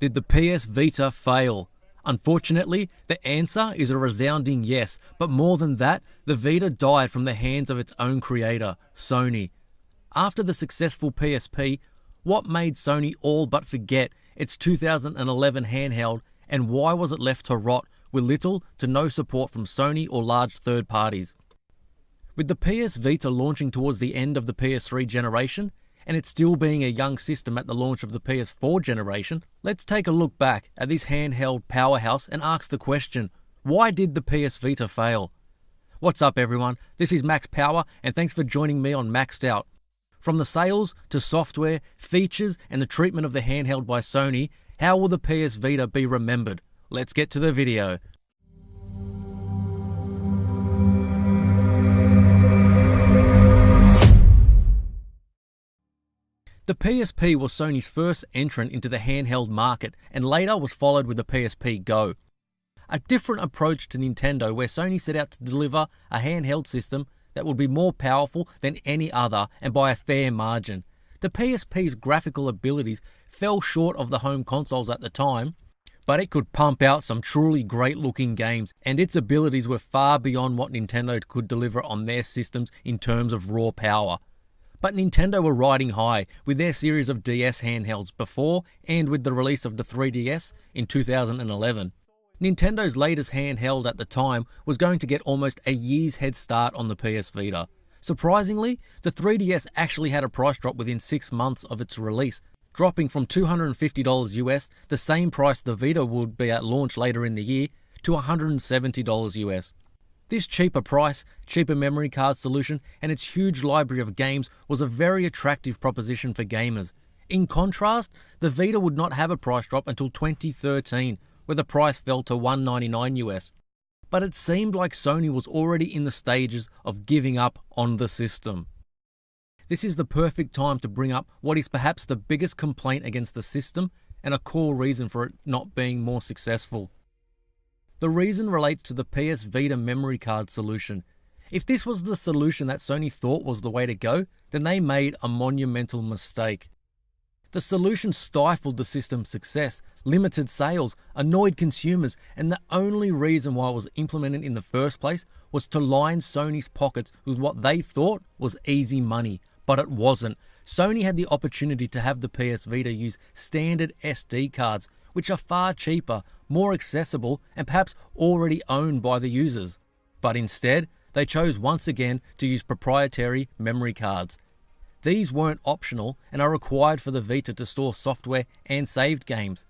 Did the PS Vita fail? Unfortunately, the answer is a resounding yes, but more than that, the Vita died from the hands of its own creator, Sony. After the successful PSP, what made Sony all but forget its 2011 handheld, and why was it left to rot with little to no support from Sony or large third parties? With the PS Vita launching towards the end of the PS3 generation, and it still being a young system at the launch of the PS4 generation, let's take a look back at this handheld powerhouse and ask the question, why did the PS Vita fail? What's up everyone, this is Max Power and thanks for joining me on Maxed Out. From the sales to software, features and the treatment of the handheld by Sony, how will the PS Vita be remembered? Let's get to the video. The PSP was Sony's first entrant into the handheld market and later was followed with the PSP Go. A different approach to Nintendo where Sony set out to deliver a handheld system that would be more powerful than any other and by a fair margin. The PSP's graphical abilities fell short of the home consoles at the time, but it could pump out some truly great looking games and its abilities were far beyond what Nintendo could deliver on their systems in terms of raw power. But Nintendo were riding high with their series of DS handhelds before and with the release of the 3DS in 2011. Nintendo's latest handheld at the time was going to get almost a year's head start on the PS Vita. Surprisingly, the 3DS actually had a price drop within 6 months of its release, dropping from $250 US, the same price the Vita would be at launch later in the year, to $170 US. This cheaper price, cheaper memory card solution and its huge library of games was a very attractive proposition for gamers. In contrast, the Vita would not have a price drop until 2013, where the price fell to $199 US. But it seemed like Sony was already in the stages of giving up on the system. This is the perfect time to bring up what is perhaps the biggest complaint against the system and a core reason for it not being more successful. The reason relates to the PS Vita memory card solution. If this was the solution that Sony thought was the way to go, then they made a monumental mistake. The solution stifled the system's success, limited sales, annoyed consumers, and the only reason why it was implemented in the first place was to line Sony's pockets with what they thought was easy money. But it wasn't. Sony had the opportunity to have the PS Vita use standard SD cards, which are far cheaper, more accessible, and perhaps already owned by the users. But instead, they chose once again to use proprietary memory cards. These weren't optional and are required for the Vita to store software and saved games.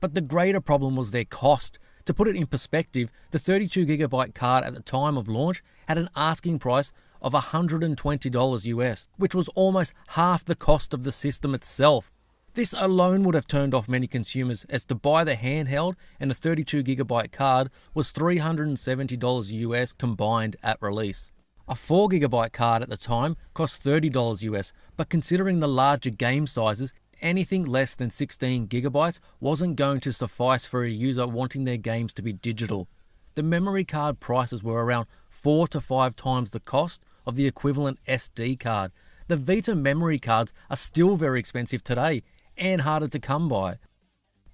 But the greater problem was their cost. To put it in perspective, the 32GB card at the time of launch had an asking price of $120 US, which was almost half the cost of the system itself. This alone would have turned off many consumers, as to buy the handheld and the 32GB card was $370 US combined at release. A 4GB card at the time cost $30 US, but considering the larger game sizes, anything less than 16GB wasn't going to suffice for a user wanting their games to be digital. The memory card prices were around 4 to 5 times the cost of the equivalent SD card. The Vita memory cards are still very expensive today, and harder to come by.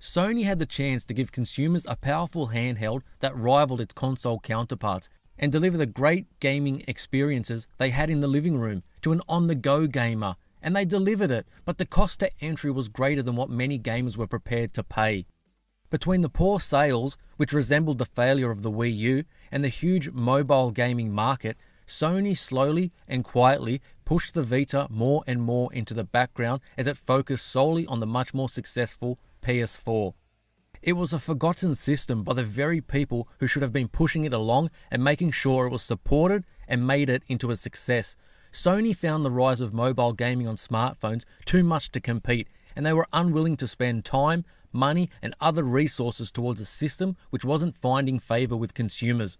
Sony had the chance to give consumers a powerful handheld that rivaled its console counterparts and deliver the great gaming experiences they had in the living room to an on-the-go gamer, and they delivered it, but the cost to entry was greater than what many gamers were prepared to pay. Between the poor sales, which resembled the failure of the Wii U, and the huge mobile gaming market, Sony slowly and quietly pushed the Vita more and more into the background as it focused solely on the much more successful PS4. It was a forgotten system by the very people who should have been pushing it along and making sure it was supported and made it into a success. Sony found the rise of mobile gaming on smartphones too much to compete, and they were unwilling to spend time, money, and other resources towards a system which wasn't finding favor with consumers.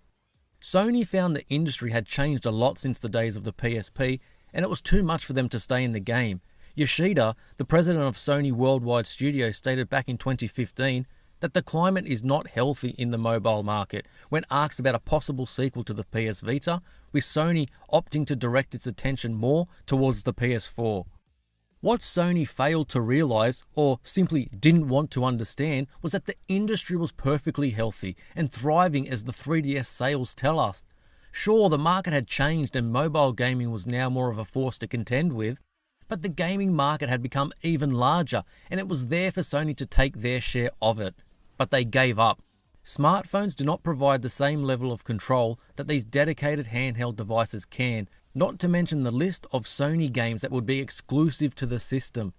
Sony found the industry had changed a lot since the days of the PSP, and it was too much for them to stay in the game. Yoshida, the president of Sony Worldwide Studios, stated back in 2015 that the climate is not healthy in the mobile market when asked about a possible sequel to the PS Vita, with Sony opting to direct its attention more towards the PS4. What Sony failed to realise, or simply didn't want to understand, was that the industry was perfectly healthy and thriving as the 3DS sales tell us. Sure, the market had changed and mobile gaming was now more of a force to contend with, but the gaming market had become even larger and it was there for Sony to take their share of it. But they gave up. Smartphones do not provide the same level of control that these dedicated handheld devices can, not to mention the list of Sony games that would be exclusive to the system.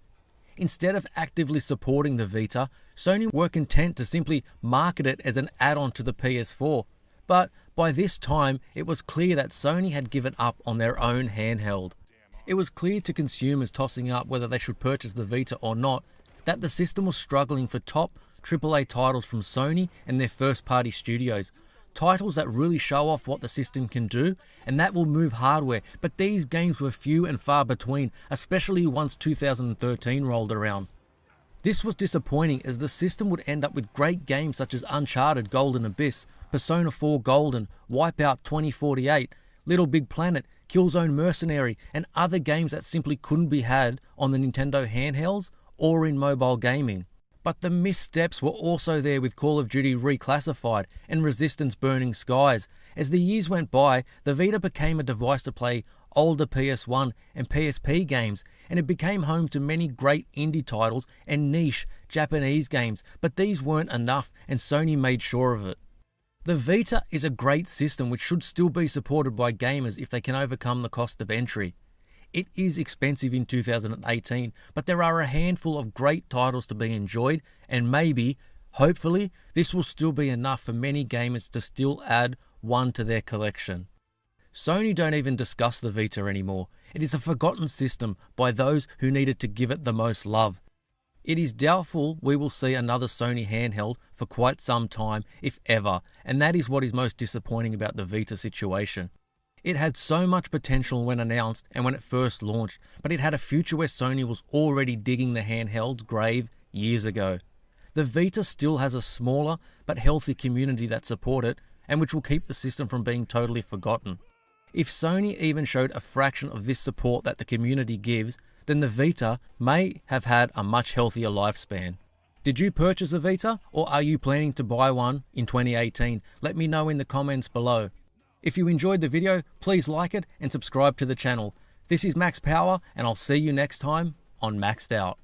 Instead of actively supporting the Vita, Sony were content to simply market it as an add-on to the PS4. But by this time, it was clear that Sony had given up on their own handheld. It was clear to consumers tossing up whether they should purchase the Vita or not that the system was struggling for top AAA titles from Sony and their first-party studios. Titles that really show off what the system can do, and that will move hardware, but these games were few and far between, especially once 2013 rolled around. This was disappointing as the system would end up with great games such as Uncharted Golden Abyss, Persona 4 Golden, Wipeout 2048, Little Big Planet, Killzone Mercenary, and other games that simply couldn't be had on the Nintendo handhelds or in mobile gaming. But the missteps were also there with Call of Duty Reclassified and Resistance Burning Skies. As the years went by, the Vita became a device to play older PS1 and PSP games, and it became home to many great indie titles and niche Japanese games, but these weren't enough and Sony made sure of it. The Vita is a great system which should still be supported by gamers if they can overcome the cost of entry. It is expensive in 2018, but there are a handful of great titles to be enjoyed, and maybe, hopefully, this will still be enough for many gamers to still add one to their collection. Sony don't even discuss the Vita anymore. It is a forgotten system by those who needed to give it the most love. It is doubtful we will see another Sony handheld for quite some time, if ever, and that is what is most disappointing about the Vita situation. It had so much potential when announced and when it first launched, but it had a future where Sony was already digging the handheld's grave years ago. The Vita still has a smaller but healthy community that support it and which will keep the system from being totally forgotten. If Sony even showed a fraction of this support that the community gives, then the Vita may have had a much healthier lifespan. Did you purchase a Vita, or are you planning to buy one in 2018? Let me know in the comments below. If you enjoyed the video, please like it and subscribe to the channel. This is Max Power, and I'll see you next time on Maxed Out.